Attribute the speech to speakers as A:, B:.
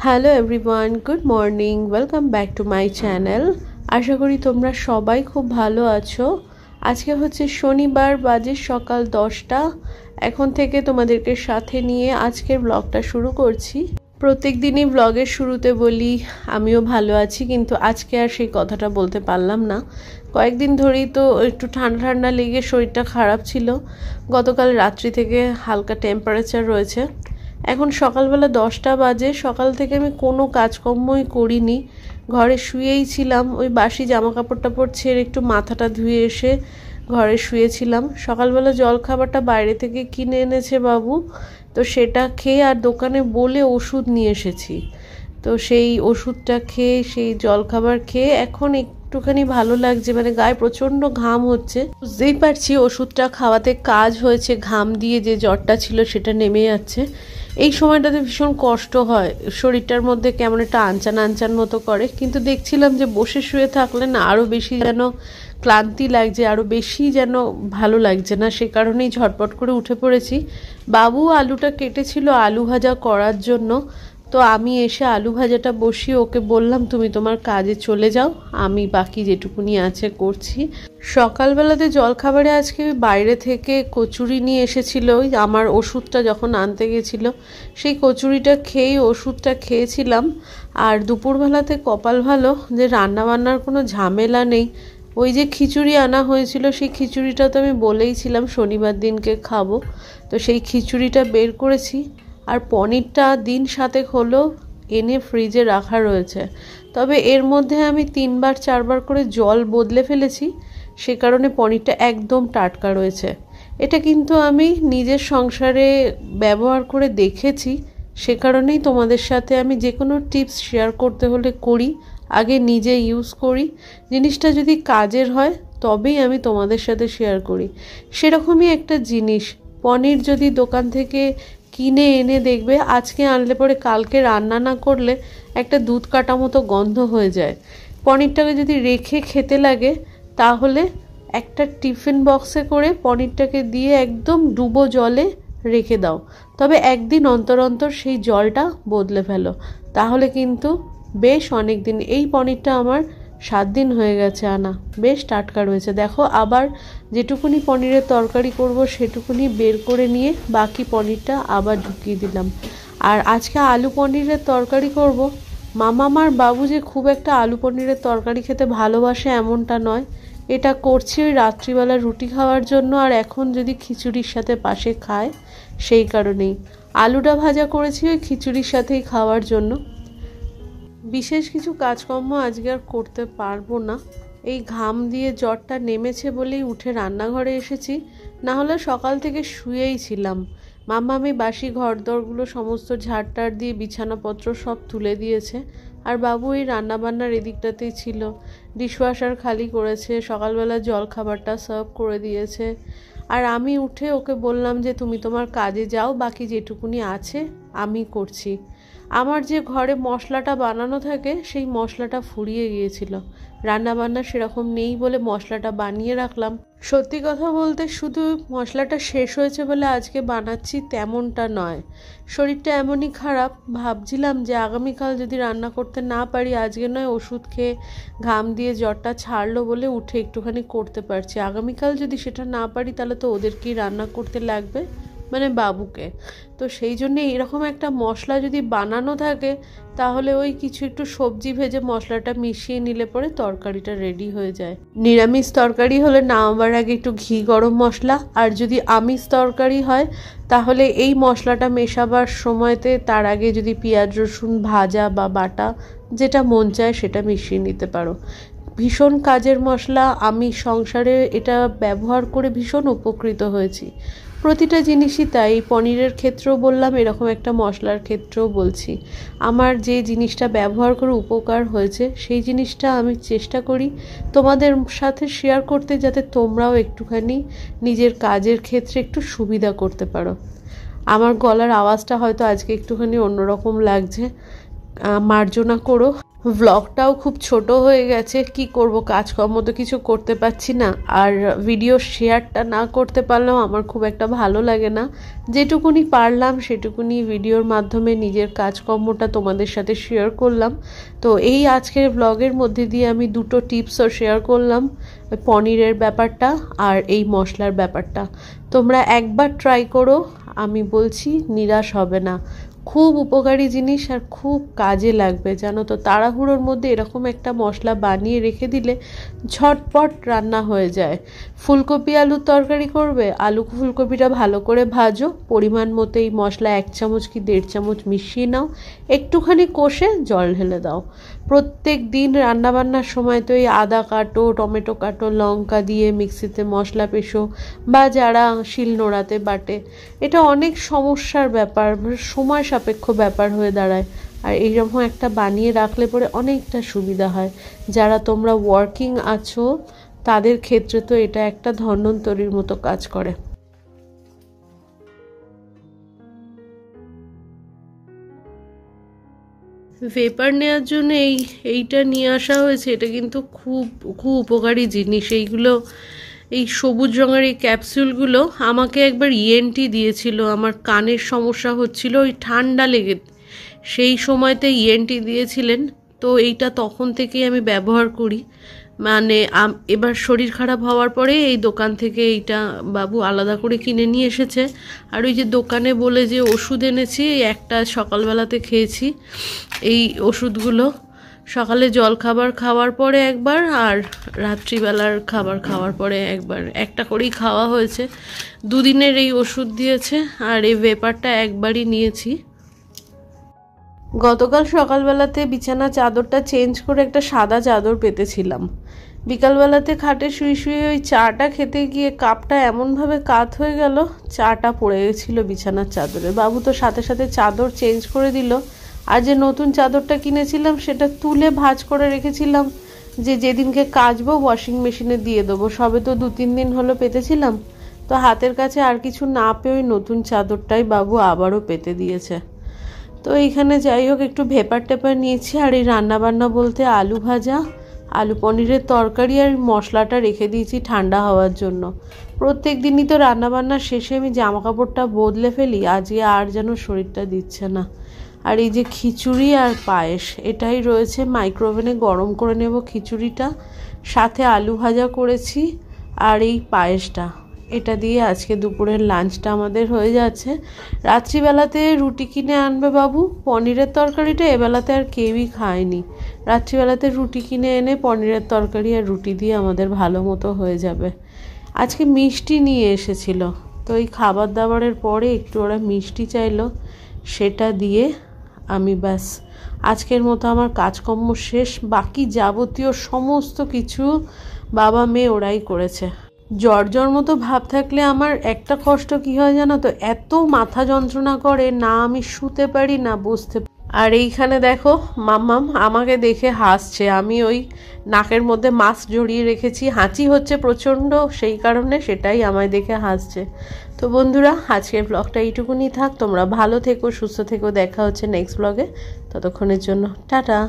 A: Hello everyone, good morning, welcome back to my channel. আশা করি তোমরা সবাই খুব ভালো আছো। আজকে হচ্ছে শনিবার, বাজে সকাল 10টা। এখন থেকে তোমাদেরকে সাথে নিয়ে আজকের ব্লগটা শুরু করছি। প্রত্যেক দিনই ব্লগের শুরুতে বলি আমিও ভালো আছি, কিন্তু আজকে আর সেই কথাটা বলতে পারলাম না। কয়েকদিন ধরেই তো একটু ঠান্ডা ঠান্ডা লেগে শরীরটা খারাপ ছিল। গতকাল রাত্রি থেকে হালকা টেম্পারেচার রয়েছে। এখন সকালবেলা 10টা বাজে। সকাল থেকে আমি কোনো কাজকর্মই করিনি, ঘরে শুয়েই ছিলাম। ওই বাসি জামা কাপড় টাপড় ছেড়ে একটু মাথাটা ধুয়ে এসে ঘরে শুয়েছিলাম। সকালবেলা জলখাবারটা বাইরে থেকে কিনে এনেছে বাবু, তো সেটা খেয়ে আর দোকানে বলে ওষুধ নিয়ে এসেছি। তো সেই ওষুধটা খেয়ে, সেই জলখাবার খেয়ে এখন একটুখানি ভালো লাগছে। মানে গায়ে প্রচণ্ড ঘাম হচ্ছে, বুঝতেই পারছি ওষুধটা খাওয়াতে কাজ হয়েছে। ঘাম দিয়ে যে জ্বরটা ছিল সেটা নেমে যাচ্ছে। এই সময়টাতে ভীষণ কষ্ট হয়, শরীরটার মধ্যে কেমন একটা আনচান আনচান মতো করে। কিন্তু দেখছিলাম যে বসে শুয়ে থাকলে না আরও বেশি যেন ক্লান্তি লাগছে, আরও বেশি যেন ভালো লাগছে না। সে কারণেই ঝটপট করে উঠে পড়েছি। বাবু আলুটা কেটেছিল আলু ভাজা করার জন্য, তো আমি এসে আলু ভাজাটা বসিয়ে ওকে বললাম তুমি তোমার কাজে চলে যাও, আমি বাকি যেটুকুনি আছে করছি। সকালবেলাতে জলখাবারে আজকে বাইরে থেকে কচুরি নিয়ে এসেছিল, ওই আমার ওষুধটা যখন আনতে গেছিলো সেই কচুরিটা খেয়েই ওষুধটা খেয়েছিলাম। আর দুপুরবেলাতে কপাল ভালো যে রান্নাবান্নার কোনো ঝামেলা নেই। ওই যে খিচুড়ি আনা হয়েছিল, সেই খিচুড়িটা তো আমি বলেইছিলাম শনিবার দিনকে খাবো, তো সেই খিচুড়িটা বের করেছি। আর পনিরটা দিন 7 হলো এনে ফ্রিজে রাখা রয়েছে, তবে এর মধ্যে আমি 3-4বার করে জল বদলে ফেলেছি, সে কারণে পনিরটা একদম টাটকা রয়েছে। এটা কিন্তু আমি নিজের সংসারে ব্যবহার করে দেখেছি, সে কারণেই তোমাদের সাথে আমি যে কোনো টিপস শেয়ার করতে হলে করি, আগে নিজে ইউজ করি। জিনিসটা যদি কাজের হয় তবেই আমি তোমাদের সাথে শেয়ার করি। সেরকমই একটা জিনিস, পনির যদি দোকান থেকে কিনে এনে দেখবে আজকে আনলে পরে কালকে রান্না না করলে একটা দুধ কাটা মতো গন্ধ হয়ে যায়। পনিরটাকে যদি রেখে খেতে লাগে তাহলে একটা টিফিন বক্সে করে পনিরটাকে দিয়ে একদম ডুবো জলে রেখে দাও, তবে একদিন অন্তর অন্তর সেই জলটা বদলে ফেলো, তাহলে কিন্তু বেশ অনেক দিন। এই পনিরটা আমার 7 দিন হয়ে গেছে আনা, বেশ টাটকা রয়েছে। দেখো, আবার যেটুকুনি পনিরের তরকারি করব সেটুকুনি বের করে নিয়ে বাকি পনিরটা আবার ঢুকিয়ে দিলাম। আর আজকে আলু পনিরের তরকারি করব। মামামার বাবু যে খুব একটা আলু পনিরের তরকারি খেতে ভালোবাসে এমনটা নয়, এটা করছি ওই রাত্রিবেলা রুটি খাওয়ার জন্য, আর এখন যদি খিচুড়ির সাথে পাশে খায় সেই কারণেই। আলুটা ভাজা করেছি ওই খিচুড়ির সাথেই খাওয়ার জন্য। বিশেষ কিছু কাজকর্ম আজকে আর করতে পারবো না, এই ঘাম দিয়ে জ্বরটা নেমেছে বলেই উঠে রান্নাঘরে এসেছি, না হলে সকাল থেকে শুয়েই ছিলাম। মাম্মামি বাসি ঘরদরগুলো সমস্ত ঝাড়টার দিয়ে বিছানাপত্র সব তুলে দিয়েছে, আর বাবু এই রান্নাবান্নার এদিকটাতেই ছিল। ডিশওয়াশার খালি করেছে, সকালবেলা জল খাবারটা সার্ভ করে দিয়েছে। আর আমি উঠে ওকে বললাম যে তুমি তোমার কাজে যাও, বাকি যেটুকুনি আছে আমি করছি। আমার যে ঘরে মশলাটা বানানো থাকে সেই মশলাটা ফুরিয়ে গিয়েছিল, রান্নাবান্না সেরকম নেই বলে মশলাটা বানিয়ে রাখলাম। সত্যি কথা বলতে শুধু মশলাটা শেষ হয়েছে বলে আজকে বানাচ্ছি তেমনটা নয়, শরীরটা এমনই খারাপ, ভাবছিলাম যে আগামীকাল যদি রান্না করতে না পারি, আজকে নয় ওষুধ খেয়ে ঘাম দিয়ে জ্বরটা ছাড়লো বলে উঠে একটুখানি করতে পারছি, আগামীকাল যদি সেটা না পারি তাহলে তো ওদেরকেই রান্না করতে লাগবে, মানে বাবুকে। তো সেই জন্যে এরকম একটা মশলা যদি বানানো থাকে তাহলে ওই কিছু একটু সবজি ভেজে মশলাটা মিশিয়ে নিলে পরে তরকারিটা রেডি হয়ে যায়। নিরামিষ তরকারি হলে নামাবার আগে একটু ঘি গরম মশলা, আর যদি আমিষ তরকারি হয় তাহলে এই মশলাটা মেশাবার সময়তে তার আগে যদি পেঁয়াজ রসুন ভাজা বা বাটা যেটা মন চায় সেটা মিশিয়ে নিতে পারো। ভীষণ কাজের মশলা, আমি সংসারে এটা ব্যবহার করে ভীষণ উপকৃত হয়েছি। প্রতিটা জিনিসই তাই, পনিরের ক্ষেত্রেও বললাম, এরকম একটা মশলার ক্ষেত্রেও বলছি। আমার যে জিনিসটা ব্যবহার করে উপকার হয়েছে সেই জিনিসটা আমি চেষ্টা করি তোমাদের সাথে শেয়ার করতে, যাতে তোমরাও একটুখানি নিজের কাজের ক্ষেত্রে একটু সুবিধা করতে পারো। আমার গলার আওয়াজটা হয়তো আজকে একটুখানি অন্যরকম লাগছে, মার্জনা করো। ব্লগটাও খুব ছোট হয়ে গেছে, কি করব, কাজকর্ম তো কিছু করতে পারছি না, আর ভিডিও শেয়ারটা না করতে পারলেও আমার খুব একটা ভালো লাগে না। যেটুকুনি পারলাম সেটুকুনি ভিডিওর মাধ্যমে নিজের কাজকর্মটা তোমাদের সাথে শেয়ার করলাম। তো এই আজকের ব্লগের মধ্যে দিয়ে আমি দুটো টিপসও শেয়ার করলাম, পনিরের ব্যাপারটা আর এই মশলার ব্যাপারটা। তোমরা একবার ট্রাই করো, আমি বলছি নিরাশ হবে না। খুব উপকারী জিনিস আর খুব কাজে লাগবে, জানো তো। তাড়াহুড়োর মধ্যে এরকম একটা মশলা বানিয়ে রেখে দিলে ঝটপট রান্না হয়ে যায়। ফুলকপি আলুর তরকারি করবে, আলু ফুলকপিটা ভালো করে ভাজো, পরিমাণ মতো এই মশলা 1 চামচ কি 1.5 চামচ মিশিয়ে নাও, একটুখানি কষে জল ঢেলে দাও। প্রত্যেক দিন রান্নাবান্নার সময় তো এই আদা কাটো, টমেটো কাটো, লঙ্কা দিয়ে মিক্সিতে মশলা পেশো, বা যারা শিলনোড়াতে বাটে, এটা অনেক সমস্যার ব্যাপার, সময় সাপেক্ষ ব্যাপার হয়ে দাঁড়ায়। আর এইরকম একটা বানিয়ে রাখলে পরে অনেকটা সুবিধা হয়। যারা তোমরা ওয়ার্কিং আছো তাদের ক্ষেত্রে তো এটা একটা ধন্বন্তরীর মতো কাজ করে। ভেপার নেওয়ার জন্য এইটা নিয়ে আসা হয়েছে। এটা কিন্তু খুব খুব উপকারী জিনিস। এই সবুজ রঙের এই ক্যাপসুলগুলো আমাকে একবার ইএনটি দিয়েছিল, আমার কানের সমস্যা হচ্ছিল, ওই ঠান্ডা লেগে, সেই সময়তে ইএনটি দিয়েছিলেন। তো এইটা তখন থেকেই আমি ব্যবহার করি। মানে এবার শরীর খারাপ হওয়ার পরে এই দোকান থেকে এইটা বাবু আলাদা করে কিনে নিয়ে এসেছে। আর ওই যে দোকানে বলে যে ওষুধ এনেছি, একটা সকালবেলাতে খেয়েছি। এই ওষুধগুলো সকালে জল খাবার খাওয়ার পরে একবার, আর রাত্রিবেলার খাবার খাওয়ার পরে একবার, একটা করেই খাওয়া হয়েছে। 2 দিনের এই ওষুধ দিয়েছে। আর এই ভেপারটা একবারই নিয়েছি। গতকাল সকালবেলাতে বিছানা চাদরটা চেঞ্জ করে একটা সাদা চাদর পেতেছিলাম। বিকালবেলাতে খাটে শুয়ে শুয়ে ওই চাটা খেতে গিয়ে কাপটা এমনভাবে কাত হয়ে গেল, চাটা পড়ে গেছিলো বিছানার চাদরে। বাবু তো সাথে সাথে চাদর চেঞ্জ করে দিল। আর যে নতুন চাদরটা কিনেছিলাম সেটা তুলে ভাঁজ করে রেখেছিলাম, যেদিনকে কাচবো ওয়াশিং মেশিনে দিয়ে দেবো। সবে তো 2-3 দিন হলো পেতেছিলাম। তো হাতের কাছে আর কিছু না পেয়ে ওই নতুন চাদরটাই বাবু আবারও পেতে দিয়েছে। তো এইখানে যাই হোক একটু ভেপার টেপার নিয়েছি। আর এই রান্নাবান্না বলতে আলু ভাজা, আলু পনিরের তরকারি আর মশলাটা রেখে দিয়েছি ঠান্ডা হওয়ার জন্য। প্রত্যেক দিনই তো রান্নাবান্নার শেষে আমি জামা কাপড়টা বদলে ফেলি, আজকে আর যেন শরীরটা দিচ্ছে না। আর এই যে খিচুড়ি আর পায়েস, এটাই রয়েছে, মাইক্রোওভেনে গরম করে নেব খিচুড়িটা, সাথে আলু ভাজা করেছি আর এই পায়েসটা। এটা দিয়ে আজকে দুপুরের লাঞ্চটা আমাদের হয়ে যাচ্ছে। রাত্রিবেলাতে রুটি কিনে আনবে বাবু। পনিরের তরকারিটা এবেলাতে আর কেউই খায়নি। রাত্রিবেলাতে রুটি কিনে এনে পনিরের তরকারি আর রুটি দিয়ে আমাদের ভালো মতো হয়ে যাবে। আজকে মিষ্টি নিয়ে এসেছিল, তো এই খাবার দাবারের পরে একটু ওরা মিষ্টি চাইলো, সেটা দিয়ে আমি ব্যাস আজকের মতো আমার কাজকর্ম শেষ। বাকি যাবতীয় সমস্ত কিছু বাবা মেয়ে ওরাই করেছে। জ্বর মতো ভাব থাকলে আমার একটা কষ্ট কি হয় জানো তো, এত মাথা যন্ত্রণা করে, না আমি শুতে পারি না বসতে। আর এইখানে দেখো মাম্মাম আমাকে দেখে হাসছে। আমি ওই নাকের মধ্যে মাস্ক জড়িয়ে রেখেছি, হাঁচি হচ্ছে প্রচণ্ড, সেই কারণে সেটাই আমায় দেখে হাসছে। তো বন্ধুরা, আজকের ব্লগটা এইটুকুনি থাক। তোমরা ভালো থেকো, সুস্থ থেকো। দেখা হচ্ছে নেক্সট ব্লগে। ততক্ষণের জন্য টাটা।